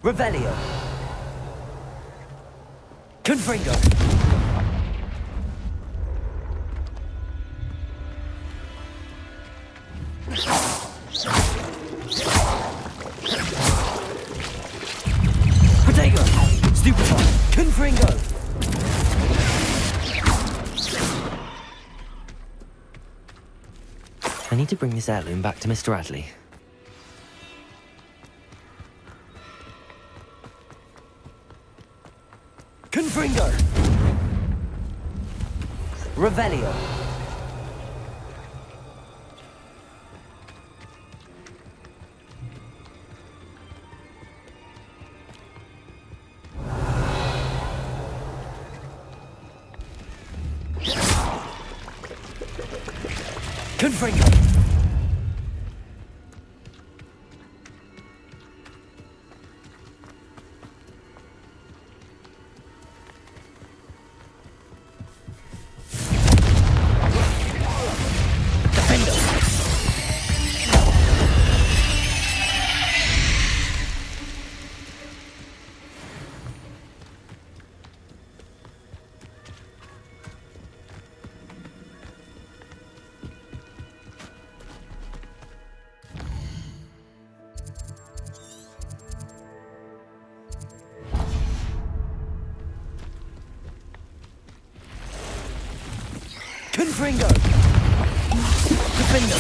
Revelio. Confringo. Protego. Stupefy. Confringo. I need to bring this heirloom back to Mr. Radley. Confringo! Revelio. Confringo. Confringo! Defendo!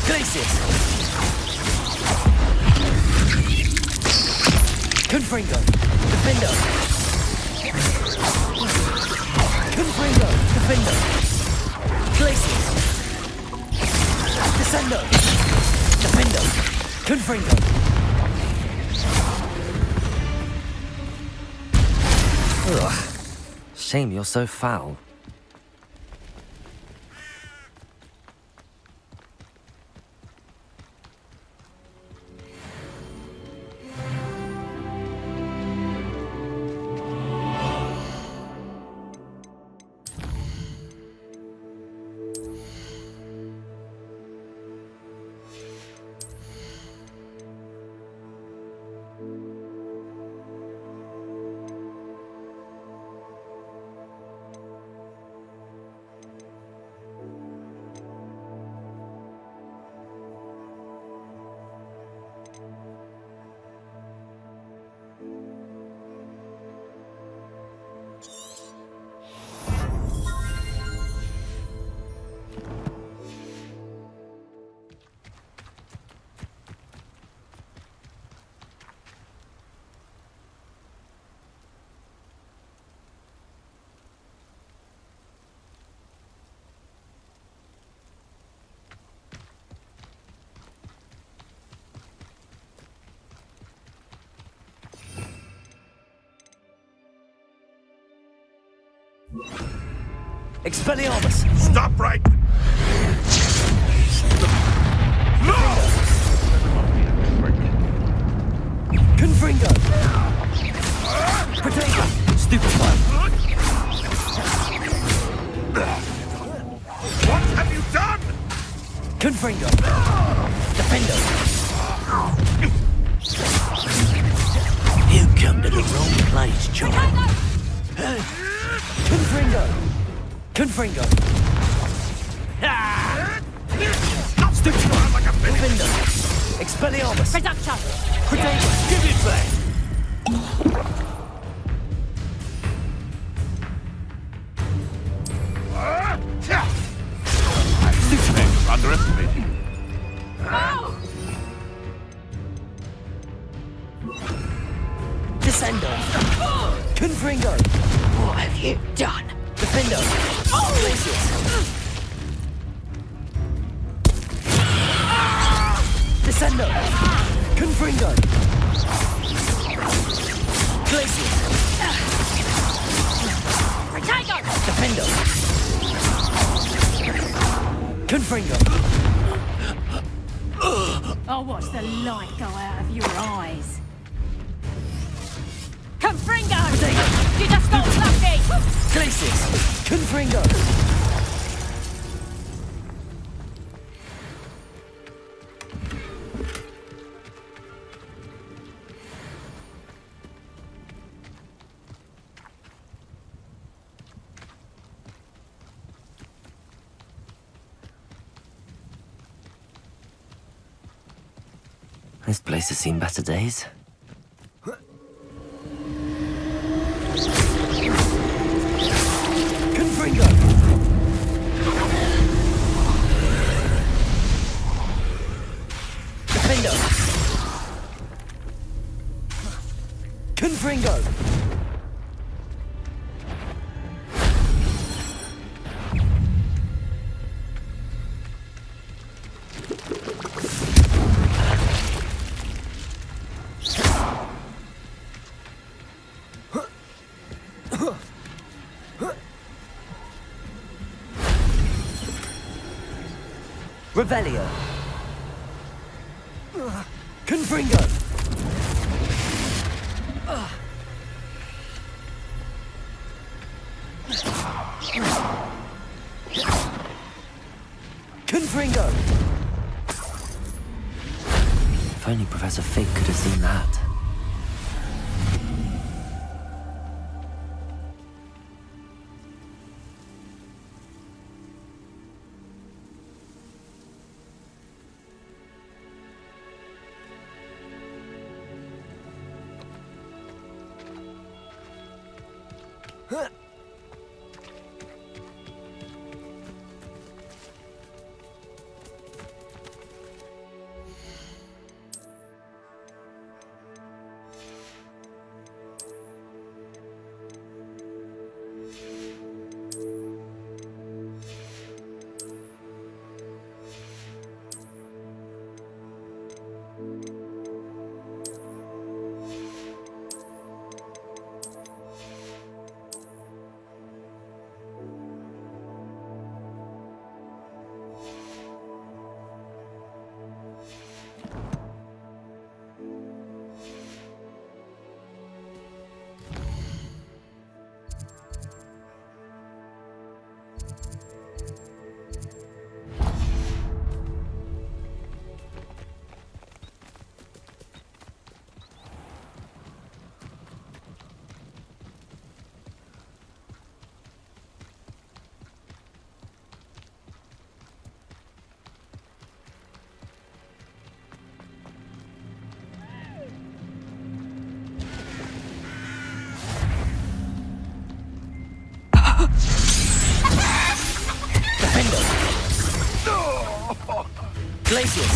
Glacius! Confringo! Defendo! Confringo! Defendo! Glacius! Descendo! Defendo! Confringo! Ugh. Shame you're so foul. Expelliarmus! Stop right! No! Confringo! Protego! Stupefy! What have you done? Confringo! Defendo! You come to the wrong place, John. Confringo! Confringo! Stupefy! Like a minute. Defendo! Expelliarmus! Reduction! Protego! Give it back! Stupefy! Underestimating. Descendo! Confringo! What have you done? Defendo! Glacius! Descendo! Confringo! Glacius! Protego! Defendo! Confringo! I'll watch the light go out of your eyes. Confringo! You just got lucky! Glacius! Confringo! This place has seen better days. Confringo! Defender! Confringo! Revelio. Confringo. Confringo. If only Professor Fig could have seen that. Glacius.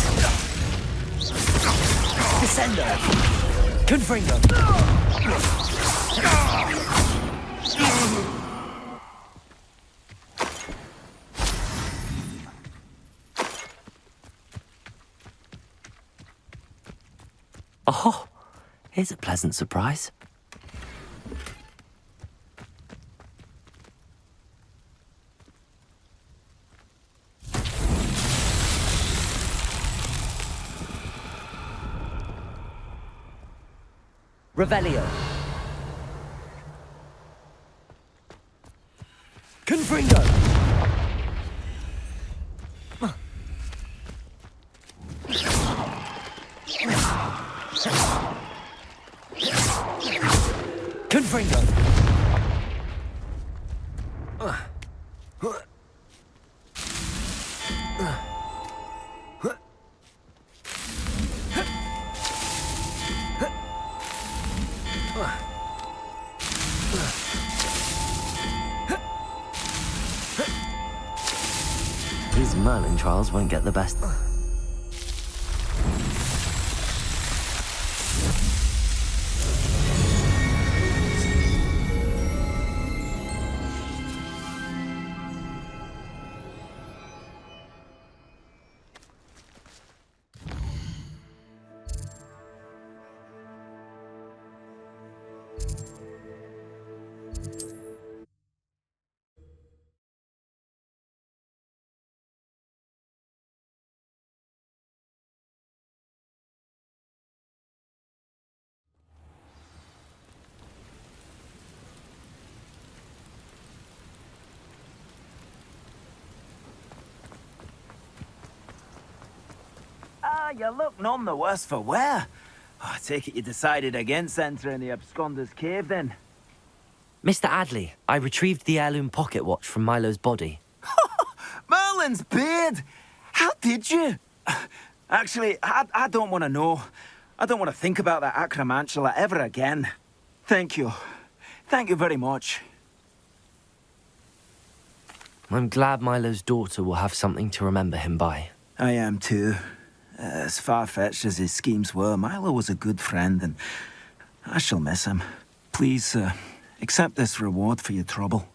Descender. Confringo. Oh, here's a pleasant surprise. Revelio. Confringo. Confringo. These Merlin trials won't get the best. You look none the worse for wear. Oh, I take it you decided against entering the Absconder's Cave, then? Mr. Adley, I retrieved the heirloom pocket watch from Milo's body. Merlin's beard! How did you? Actually, I don't want to know. I don't want to think about that acromantula ever again. Thank you. Thank you very much. I'm glad Milo's daughter will have something to remember him by. I am too. As far-fetched as his schemes were, Milo was a good friend, and I shall miss him. Please, accept this reward for your trouble.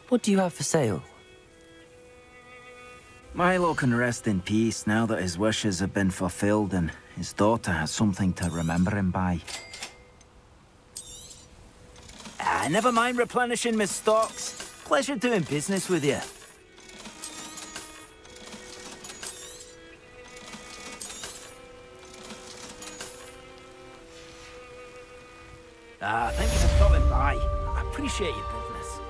What do you have for sale? Milo can rest in peace now that his wishes have been fulfilled and his daughter has something to remember him by. Never mind replenishing my stocks. Pleasure doing business with you. Thank you for stopping by. I appreciate your business.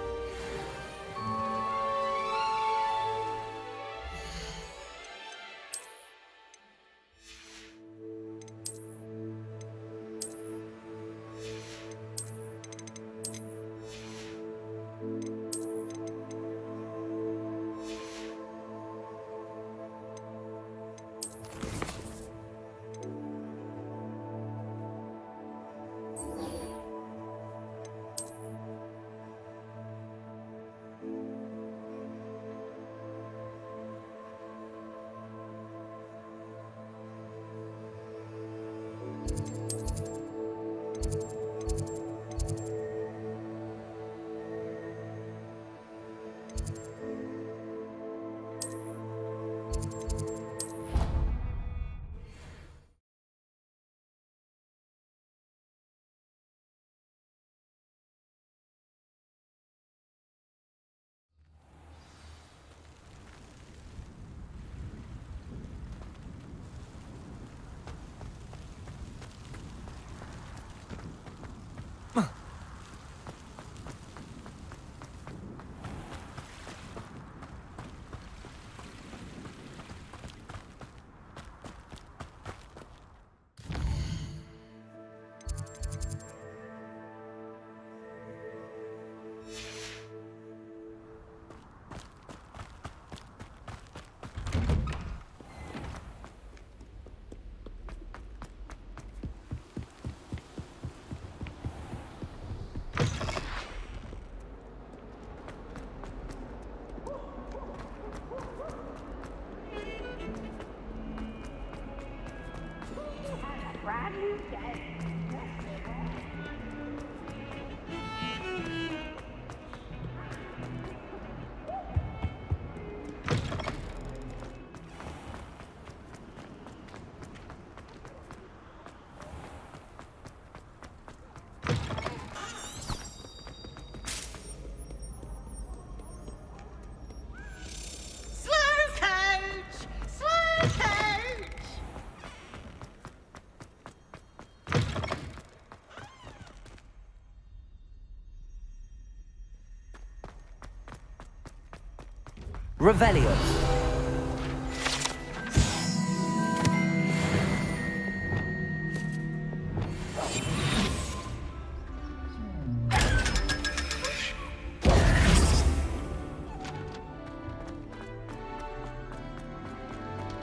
Revelio.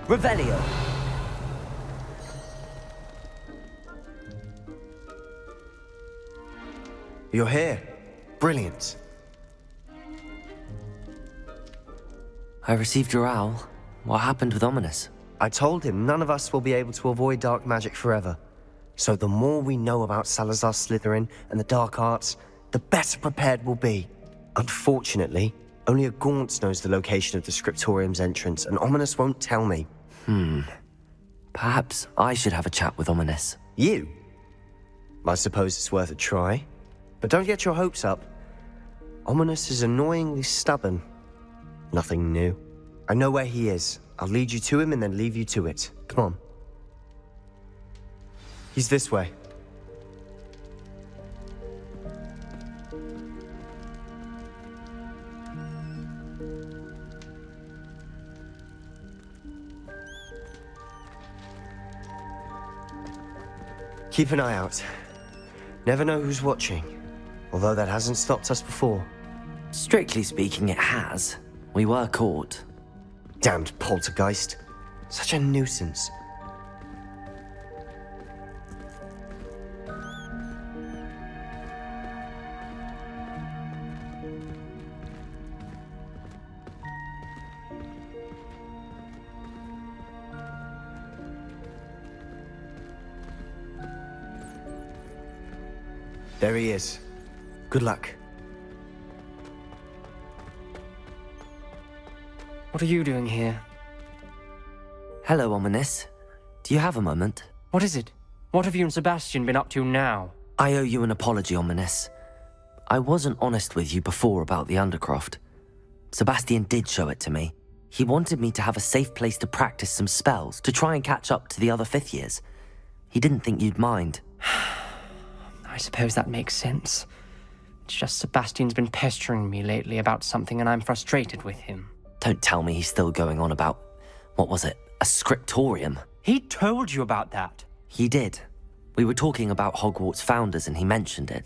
Revelio. You're here. Brilliant. I received your owl. What happened with Ominous? I told him none of us will be able to avoid dark magic forever. So the more we know about Salazar Slytherin and the dark arts, the better prepared we'll be. Unfortunately, only a Gaunt knows the location of the Scriptorium's entrance, and Ominous won't tell me. Perhaps I should have a chat with Ominous. You? I suppose it's worth a try. But don't get your hopes up. Ominous is annoyingly stubborn. Nothing new. I know where he is. I'll lead you to him and then leave you to it. Come on. He's this way. Keep an eye out. Never know who's watching. Although that hasn't stopped us before. Strictly speaking, it has. We were caught. Damned poltergeist. Such a nuisance. There he is. Good luck. What are you doing here? Hello, Ominous. Do you have a moment? What is it? What have you and Sebastian been up to now? I owe you an apology, Ominous. I wasn't honest with you before about the Undercroft. Sebastian did show it to me. He wanted me to have a safe place to practice some spells, to try and catch up to the other fifth years. He didn't think you'd mind. I suppose that makes sense. It's just Sebastian's been pestering me lately about something and I'm frustrated with him. Don't tell me he's still going on about, what was it, a scriptorium? He told you about that. He did. We were talking about Hogwarts founders and he mentioned it.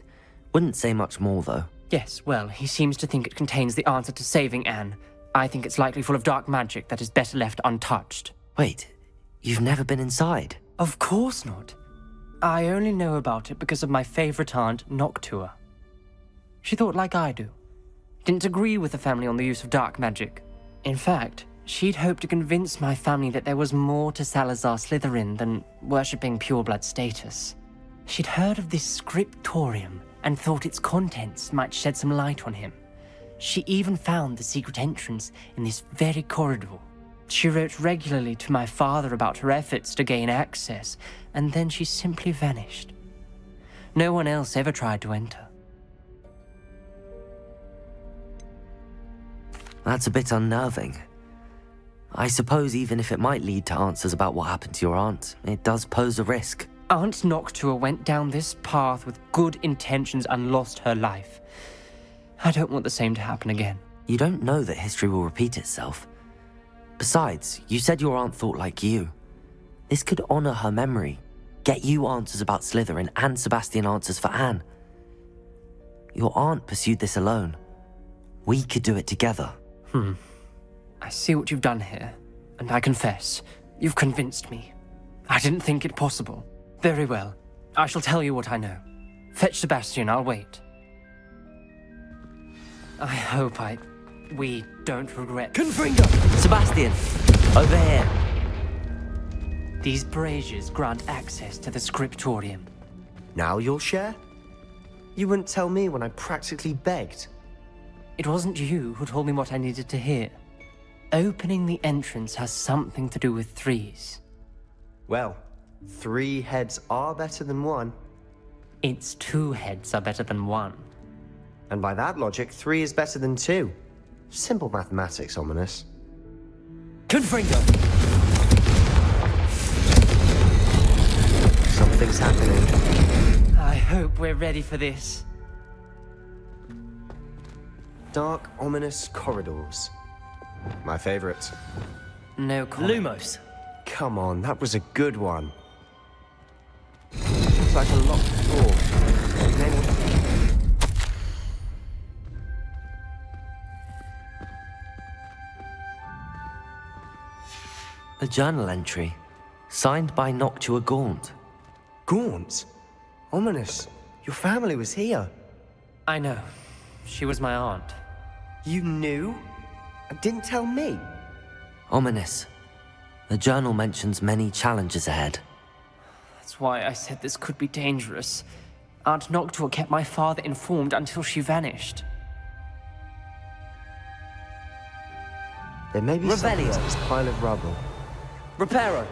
Wouldn't say much more, though. Yes, well, he seems to think it contains the answer to saving Anne. I think it's likely full of dark magic that is better left untouched. Wait, you've never been inside? Of course not. I only know about it because of my favorite aunt, Noctua. She thought like I do. Didn't agree with the family on the use of dark magic. In fact, she'd hoped to convince my family that there was more to Salazar Slytherin than worshipping pureblood status. She'd heard of this scriptorium and thought its contents might shed some light on him. She even found the secret entrance in this very corridor. She wrote regularly to my father about her efforts to gain access, and then she simply vanished. No one else ever tried to enter. That's a bit unnerving. I suppose even if it might lead to answers about what happened to your aunt, it does pose a risk. Aunt Noctua went down this path with good intentions and lost her life. I don't want the same to happen again. You don't know that history will repeat itself. Besides, you said your aunt thought like you. This could honor her memory, get you answers about Slytherin and Sebastian answers for Anne. Your aunt pursued this alone. We could do it together. I see what you've done here, and I confess, you've convinced me. I didn't think it possible. Very well. I shall tell you what I know. Fetch Sebastian, I'll wait. I hope we don't regret... Confringo! Sebastian! Over here! These braziers grant access to the scriptorium. Now you'll share? You wouldn't tell me when I practically begged. It wasn't you who told me what I needed to hear. Opening the entrance has something to do with threes. Well, 3 heads are better than 1. Its 2 heads are better than 1. And by that logic, 3 is better than 2. Simple mathematics, Ominous. Confringo! Something's happening. I hope we're ready for this. Dark, ominous corridors. My favorite. No comment. Lumos! Come on, that was a good one. Looks like a locked door. A journal entry, signed by Noctua Gaunt. Gaunt? Ominous, your family was here. I know. She was my aunt. You knew? And didn't tell me? Ominous. The journal mentions many challenges ahead. That's why I said this could be dangerous. Aunt Noctua kept my father informed until she vanished. There may be something Revelio. to this pile of rubble. Reparo!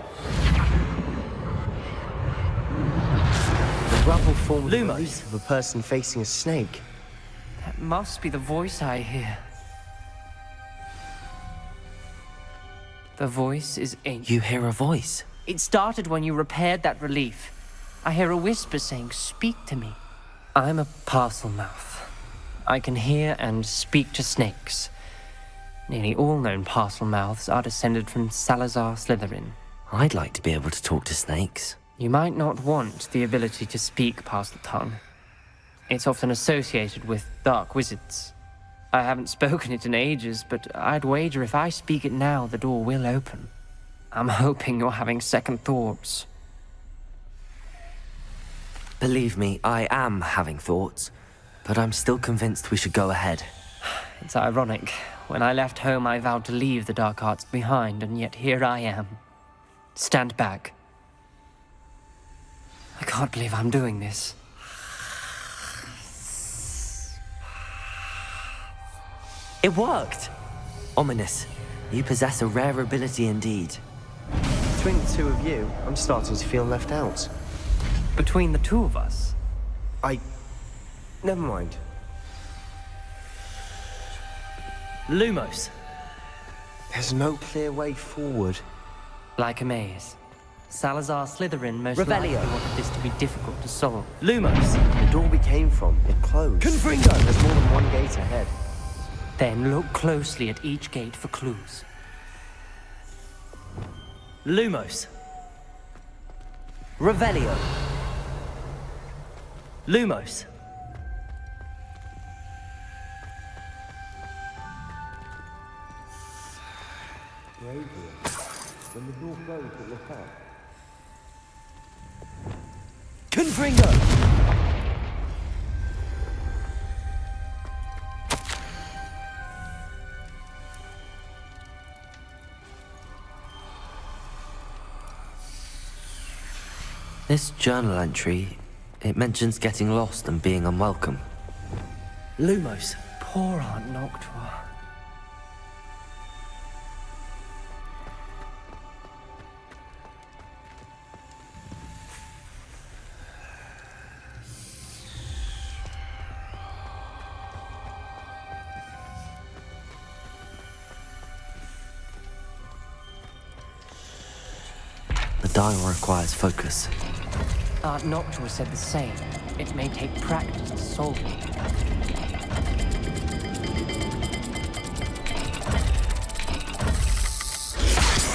The rubble formed the Lumos. relief of a person facing a snake. That must be the voice I hear. The voice is ancient. You hear a voice. It started when you repaired that relief. I hear a whisper saying, "Speak to me." I'm a parcel mouth. I can hear and speak to snakes. Nearly all known parcel mouths are descended from Salazar Slytherin. I'd like to be able to talk to snakes. You might not want the ability to speak parcel tongue. It's often associated with dark wizards. I haven't spoken it in ages, but I'd wager if I speak it now, the door will open. I'm hoping you're having second thoughts. Believe me, I am having thoughts, but I'm still convinced we should go ahead. It's ironic. When I left home, I vowed to leave the dark arts behind, and yet here I am. Stand back. I can't believe I'm doing this. It worked! Ominous, you possess a rare ability indeed. Between the two of you, I'm starting to feel left out. Between the two of us? Never mind. Lumos. There's no clear way forward. Like a maze. Salazar Slytherin most Revelio. likely wanted this to be difficult to solve. Lumos! The door we came from, it closed. Confringo! There's more than one gate ahead. Then look closely at each gate for clues. Lumos! Revelio. Lumos! Confringo. This journal entry, it mentions getting lost and being unwelcome. Lumos. Poor Aunt Noctua. The dial requires focus. Aunt Noctua said the same. It may take practice to solve it.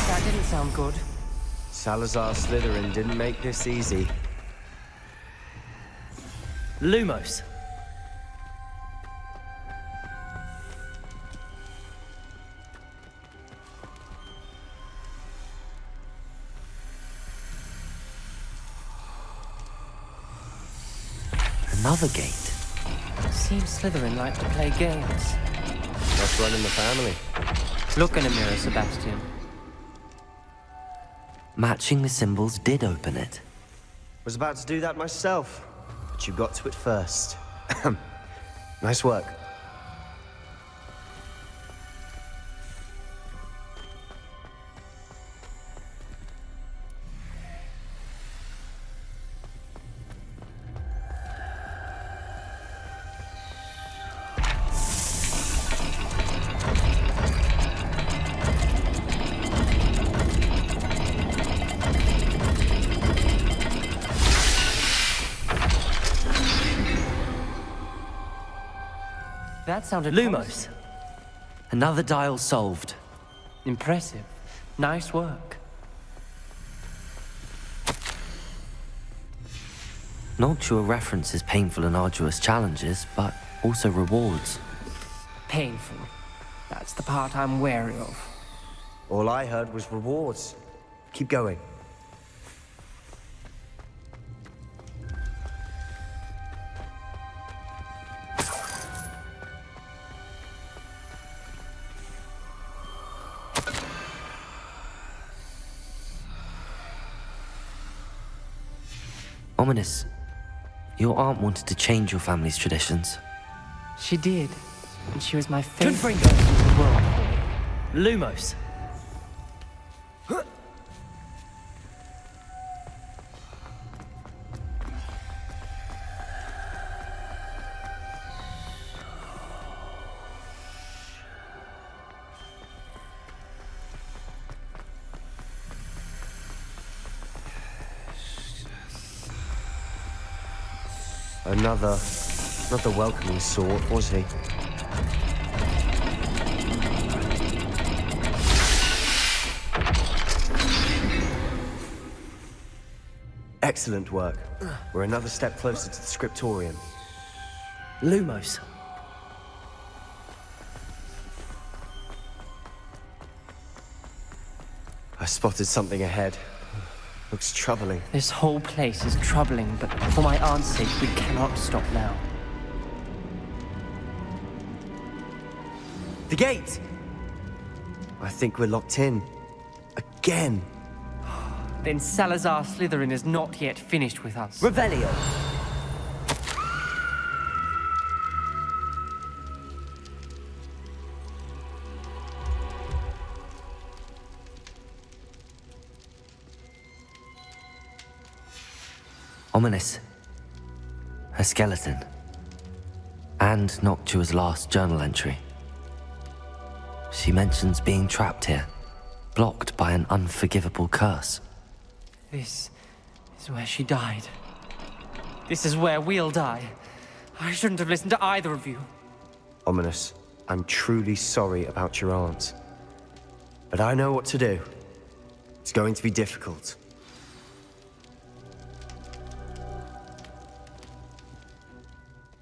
That didn't sound good. Salazar Slytherin didn't make this easy. Lumos. Another gate. Seems Slytherin like to play games. That's running the family. Look in a mirror, Sebastian. Matching the symbols did open it. Was about to do that myself, but you got to it first. Nice work. That sounded Lumos. Another dial solved. impressive. Nice work. Noctua references painful and arduous challenges, but also rewards. Painful. That's the part I'm wary of. All I heard was rewards. Keep going. Ominous. Your aunt wanted to change your family's traditions. She did. And she was my favorite Confringo. person in the world. Lumos. Not the welcoming sort, was he? Excellent work. We're another step closer to the scriptorium. Lumos. I spotted something ahead. Looks troubling. This whole place is troubling, but for my aunt's sake, we cannot stop now. The gate! I think we're locked in. Again. Then Salazar Slytherin is not yet finished with us. Revelio. Ominous. Her skeleton. And Noctua's last journal entry. She mentions being trapped here, blocked by an unforgivable curse. This is where she died. This is where we'll die. I shouldn't have listened to either of you. Ominous, I'm truly sorry about your aunt. But I know what to do. It's going to be difficult.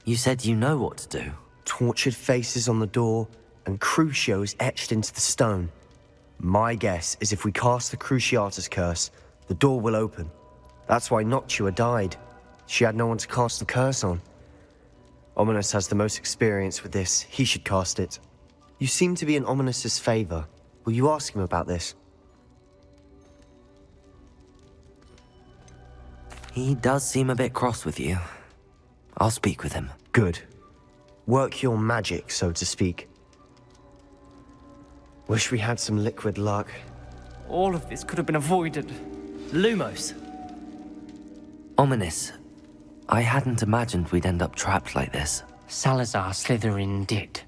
You said you know what to do. Tortured faces on the door, and Crucios etched into the stone. My guess is if we cast the Cruciatus curse, the door will open. That's why Noctua died. She had no one to cast the curse on. Ominous has the most experience with this. He should cast it. You seem to be in Ominous's favor. Will you ask him about this? He does seem a bit cross with you. I'll speak with him. Good. Work your magic, so to speak. Wish we had some liquid luck. All of this could have been avoided. Lumos. Ominous. I hadn't imagined we'd end up trapped like this. Salazar Slytherin did.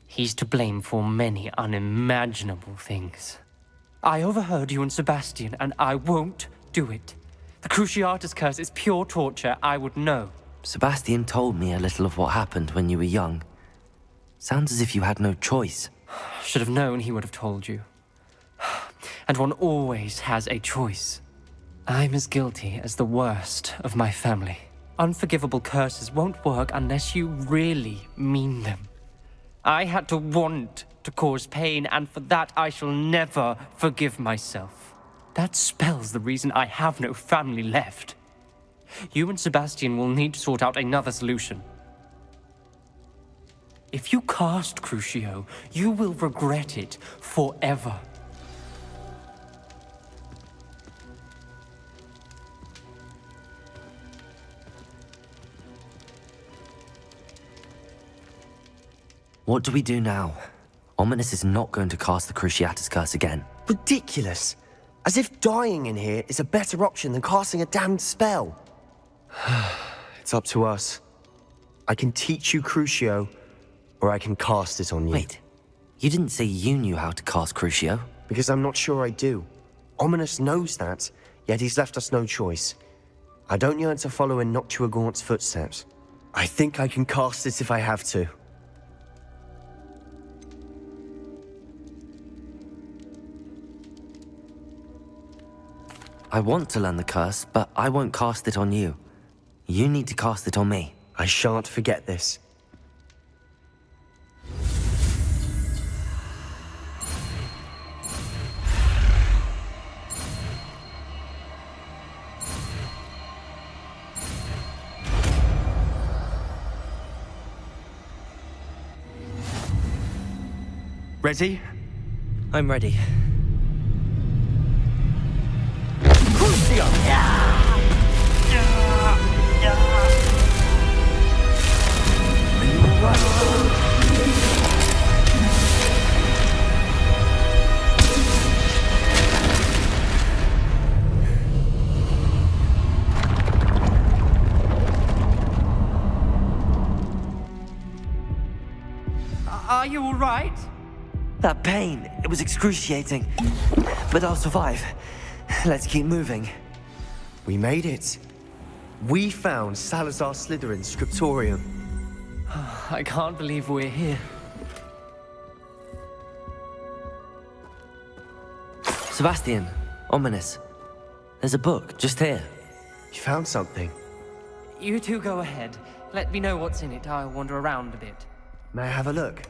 He's to blame for many unimaginable things. I overheard you and Sebastian, and I won't do it. The Cruciatus curse is pure torture. I would know. Sebastian told me a little of what happened when you were young. Sounds as if you had no choice. Should have known he would have told you. And one always has a choice. I'm as guilty as the worst of my family. Unforgivable curses won't work unless you really mean them. I had to want to cause pain, and for that I shall never forgive myself. That spells the reason I have no family left. You and Sebastian will need to sort out another solution. If you cast Crucio, you will regret it forever. What do we do now? Ominous is not going to cast the Cruciatus curse again. Ridiculous! As if dying in here is a better option than casting a damned spell. It's up to us. I can teach you Crucio, or I can cast it on you. Wait, you didn't say you knew how to cast Crucio? Because I'm not sure I do. Ominous knows that, yet he's left us no choice. I don't yearn to follow in Noctua Gaunt's footsteps. I think I can cast it if I have to. I want to learn the curse, but I won't cast it on you. You need to cast it on me. I shan't forget this. Ready? I'm ready. Are you all right? That pain, it was excruciating. But I'll survive. Let's keep moving. We made it. We found Salazar Slytherin's scriptorium. I can't believe we're here. Sebastian, Ominous. There's a book just here. You found something. You two go ahead. Let me know what's in it. I'll wander around a bit. May I have a look?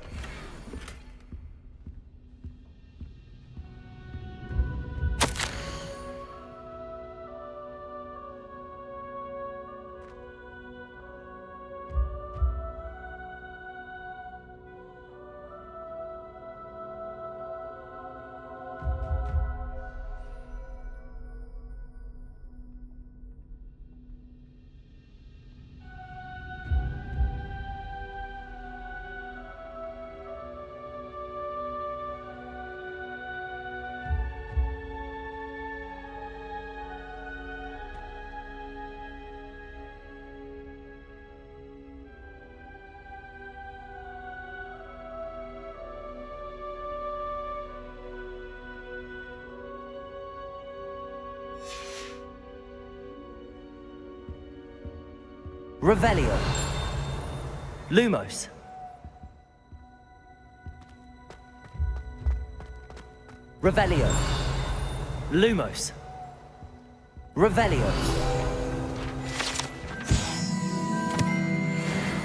Revelio. Lumos. Revelio. Lumos. Revelio.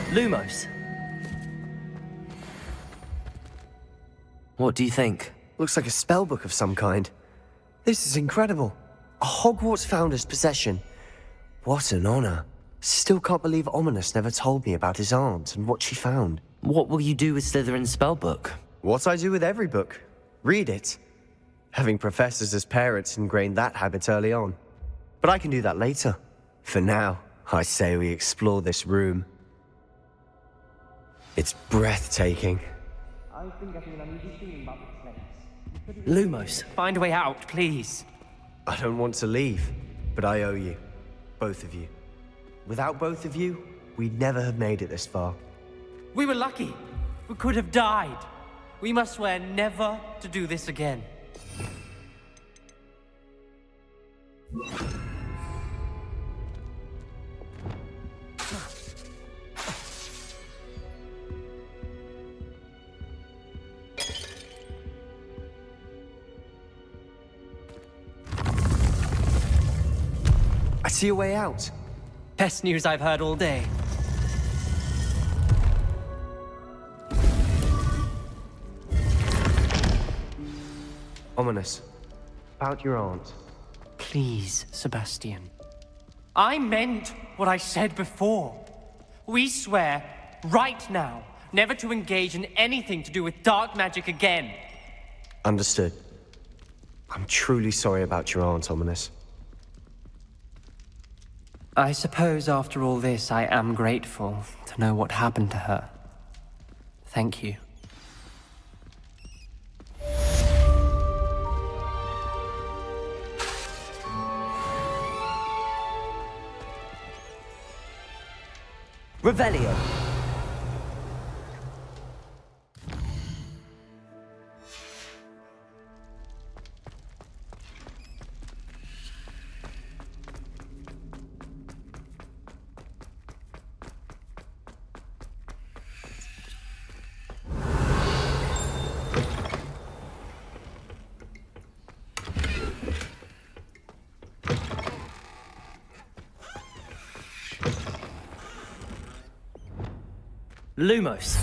Lumos. What do you think? Looks like a spellbook of some kind. This is incredible. A Hogwarts founder's possession. What an honor. Still can't believe Ominous never told me about his aunt and what she found. What will you do with Slytherin's spellbook? What I do with every book. Read it. Having professors as parents ingrained that habit early on. But I can do that later. For now, I say we explore this room. It's breathtaking. Lumos. Find a way out, please. I don't want to leave, but I owe you. Both of you. Without both of you, we'd never have made it this far. We were lucky. We could have died. We must swear never to do this again. I see a way out. Best news I've heard all day. Ominous. About your aunt. Please, Sebastian. I meant what I said before. We swear, right now, never to engage in anything to do with dark magic again. Understood. I'm truly sorry about your aunt, Ominous. I suppose after all this, I am grateful to know what happened to her. Thank you. Revelio. Lumos.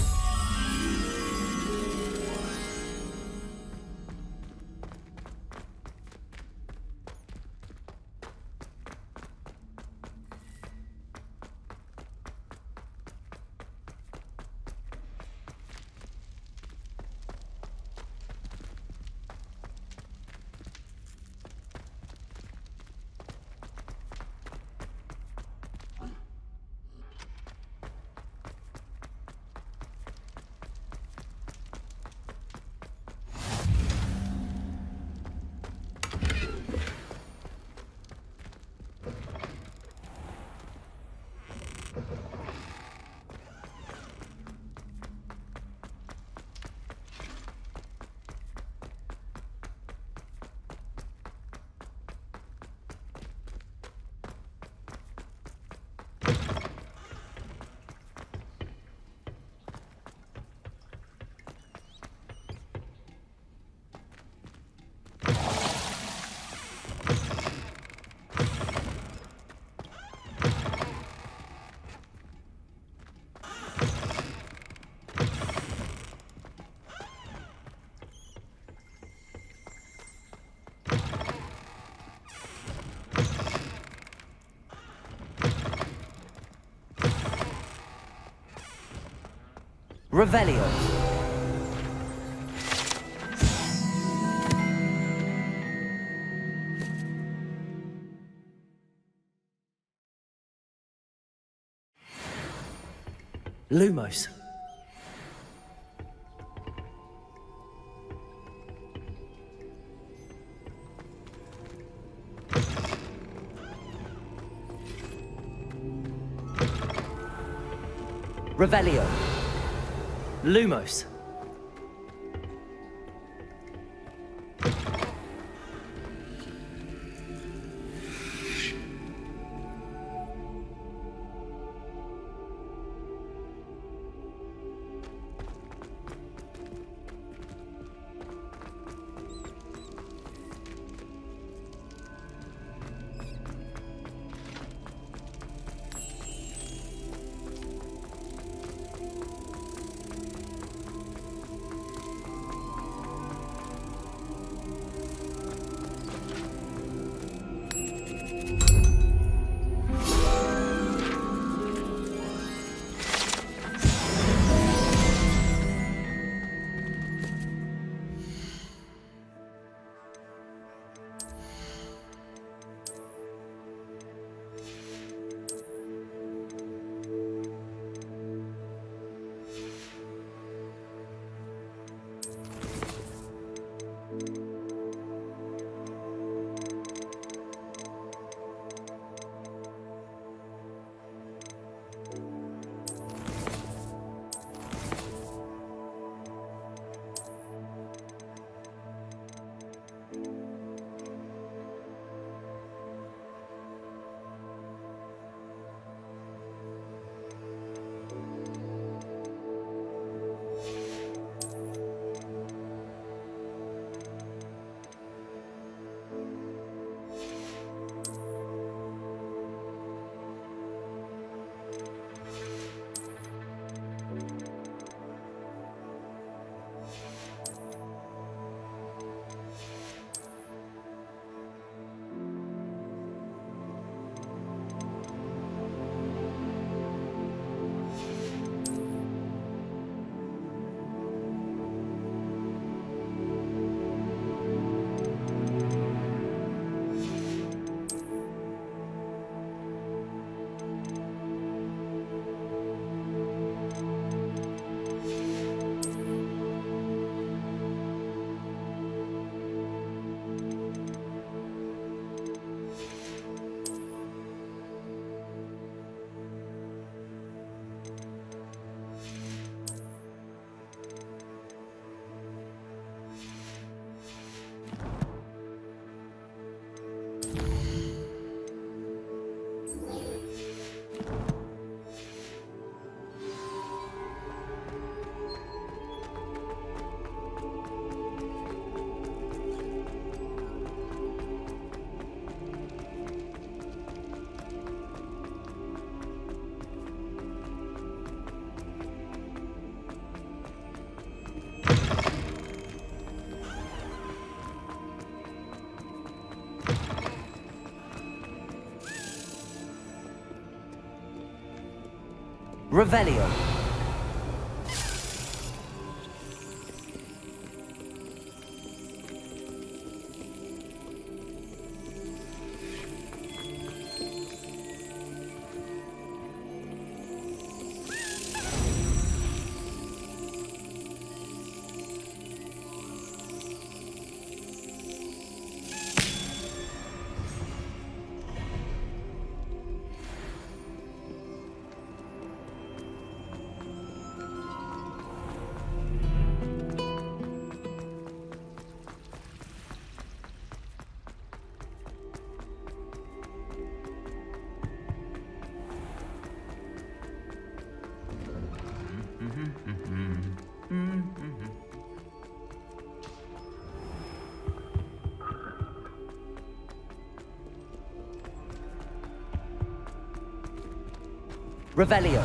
Revelio. Lumos. Revelio. Lumos. Revelio. Revelio.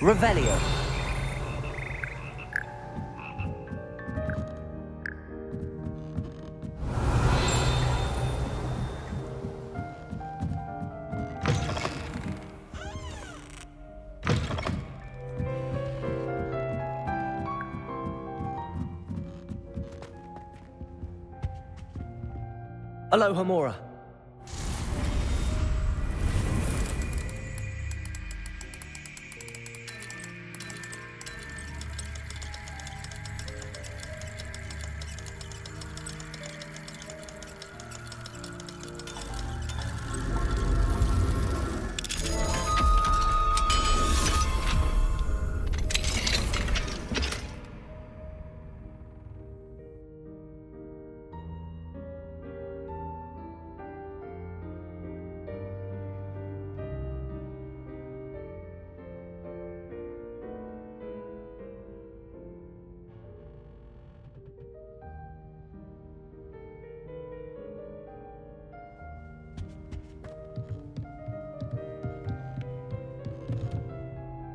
Revelio. Aloha Mora.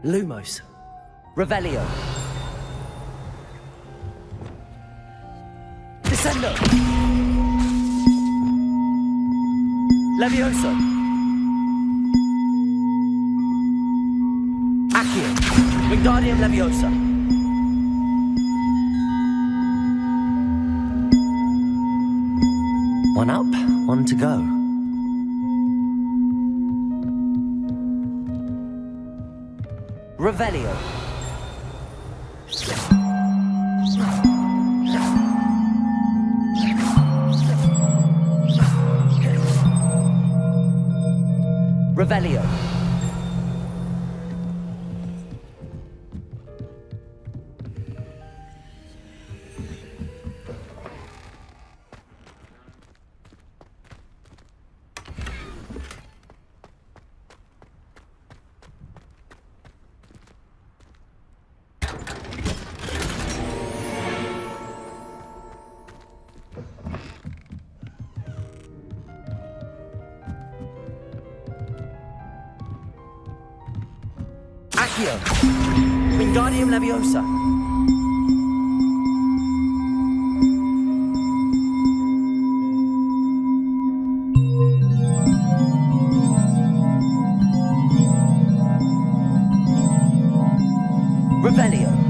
Lumos. Revelio. Descendo. Levioso. Accio. Wingardium Leviosa. One up, one to go. Revelio. Revelio. Accio. Wingardium Leviosa. Revelio.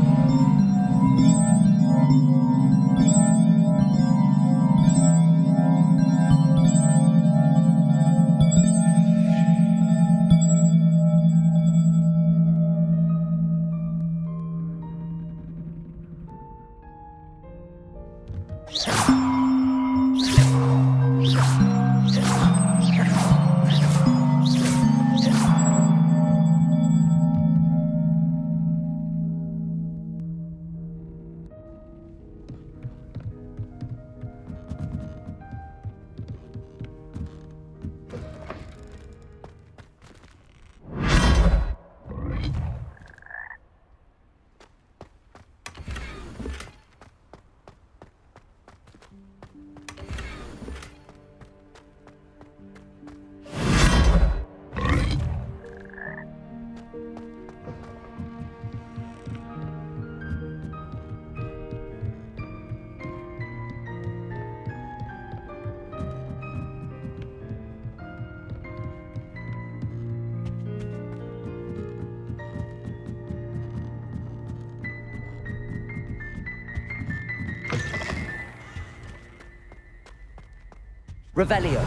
Revelio.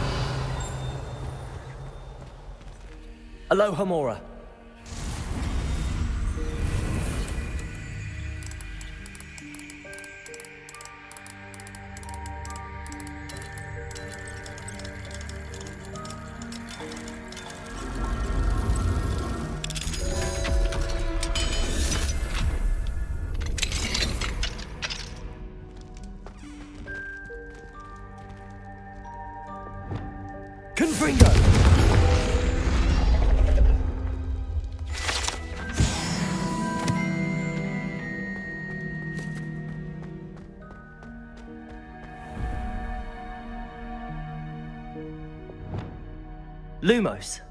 Alohomora. Confringo! Lumos.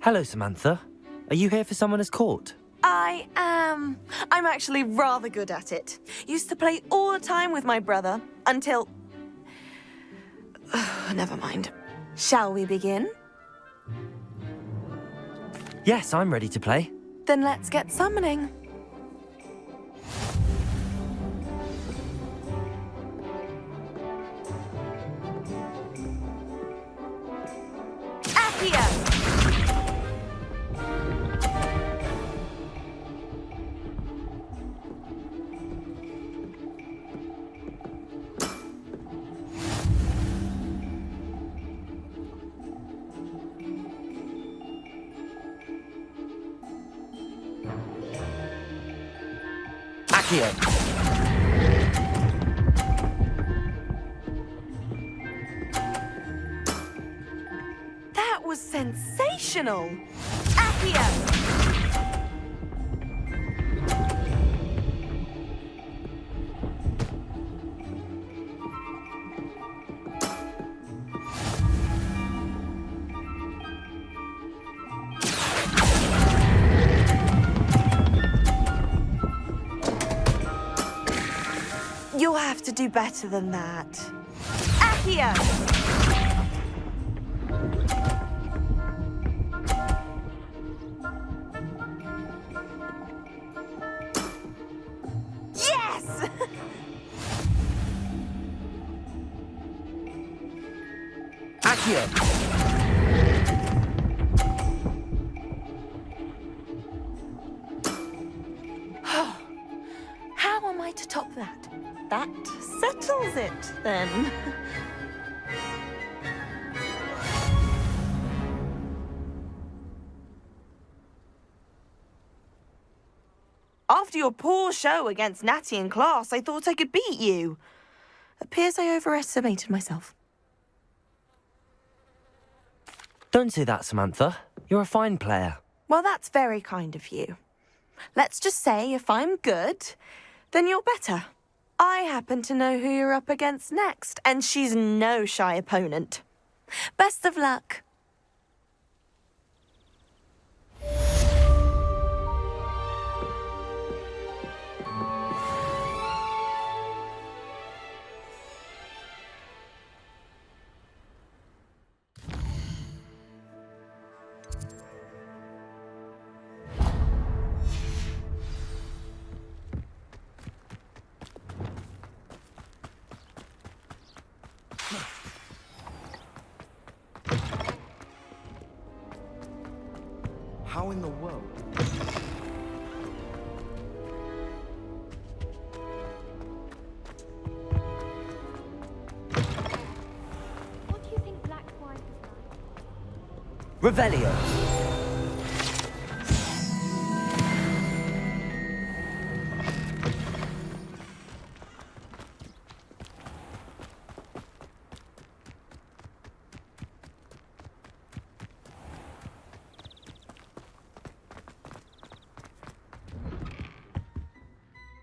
Hello, Samantha. Are you here for Summoner's Court? I am. I'm actually rather good at it. Used to play all the time with my brother until... Never mind. Shall we begin? Yes, I'm ready to play. Then let's get summoning. Accio! Accio! That was sensational! Accio! You'll have to do better than that. Accio! Yes! Accio! How am I to top that? That settles it, then. After your poor show against Natty in class, I thought I could beat you. Appears I overestimated myself. Don't say that, Samantha. You're a fine player. Well, that's very kind of you. Let's just say if I'm good, then you're better. I happen to know who you're up against next, and she's no shy opponent. Best of luck. How in the world? What do you think Black White is like? Revelio!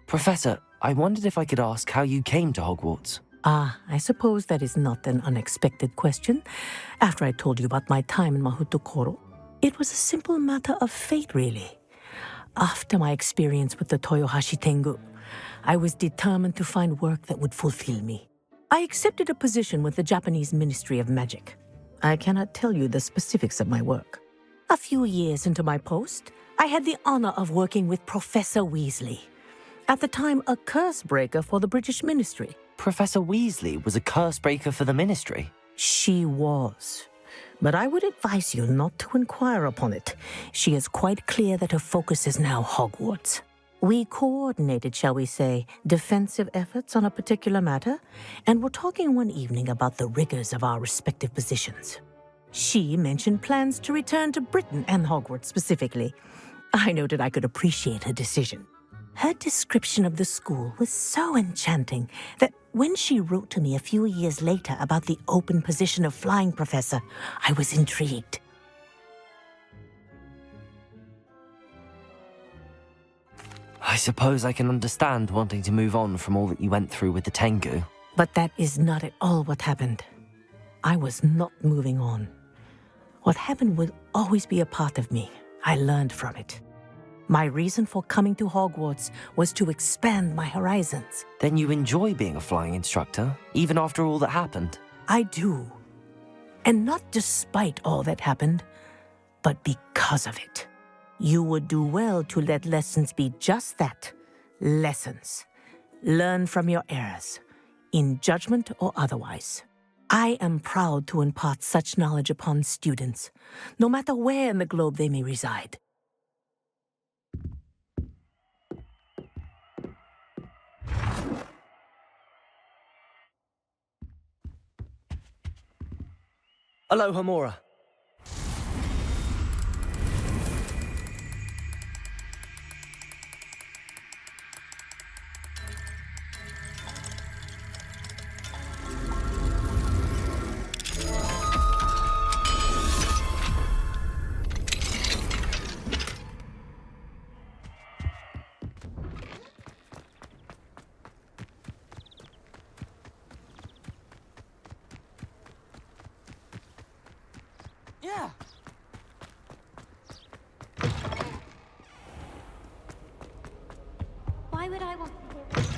Professor, I wondered if I could ask how you came to Hogwarts. Ah, I suppose that is not an unexpected question. After I told you about my time in Mahutokoro, it was a simple matter of fate, really. After my experience with the Toyohashi Tengu, I was determined to find work that would fulfill me. I accepted a position with the Japanese Ministry of Magic. I cannot tell you the specifics of my work. A few years into my post, I had the honor of working with Professor Weasley. At the time, a curse breaker for the British Ministry. Professor Weasley was a curse breaker for the Ministry. She was. But I would advise you not to inquire upon it. She is quite clear that her focus is now Hogwarts. We coordinated, shall we say, defensive efforts on a particular matter, and were talking one evening about the rigors of our respective positions. She mentioned plans to return to Britain and Hogwarts specifically. I noted I could appreciate her decision. Her description of the school was so enchanting that when she wrote to me a few years later about the open position of flying professor, I was intrigued. I suppose I can understand wanting to move on from all that you went through with the Tengu. But that is not at all what happened. I was not moving on. What happened will always be a part of me. I learned from it. My reason for coming to Hogwarts was to expand my horizons. Then you enjoy being a flying instructor, even after all that happened? I do. And not despite all that happened, but because of it. You would do well to let lessons be just that, lessons. Learn from your errors, in judgment or otherwise. I am proud to impart such knowledge upon students, no matter where in the globe they may reside. Aloha Mora. Yeah. Why would I want to hear this?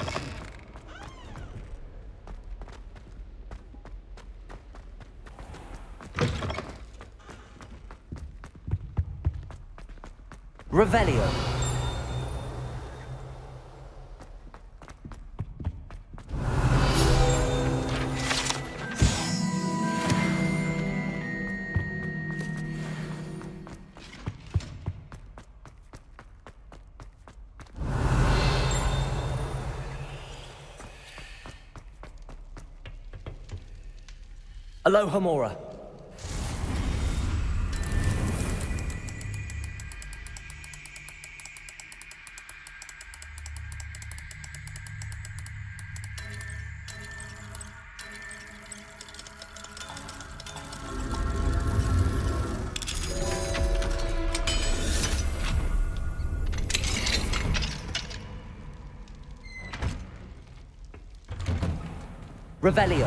Revelio. Aloha Mora. Revelio.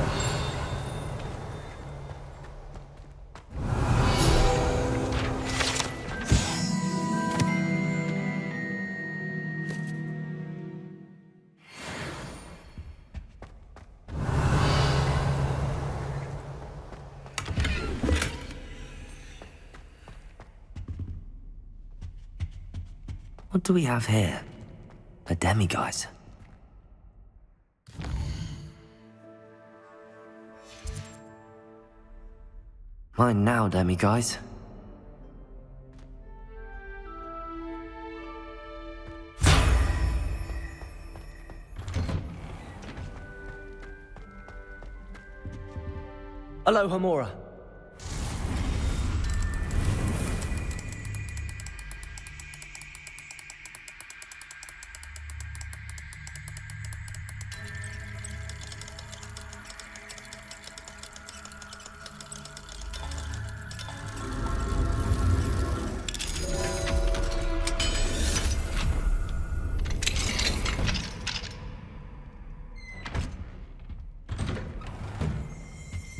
What do we have here? A demiguise. Mine now, demiguise. Aloha Mora.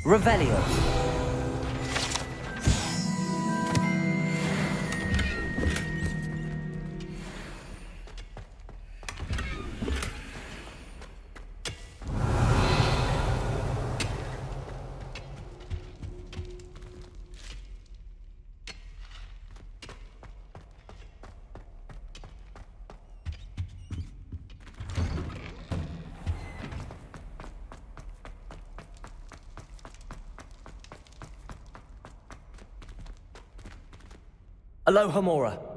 Revelio. Aloha Mora.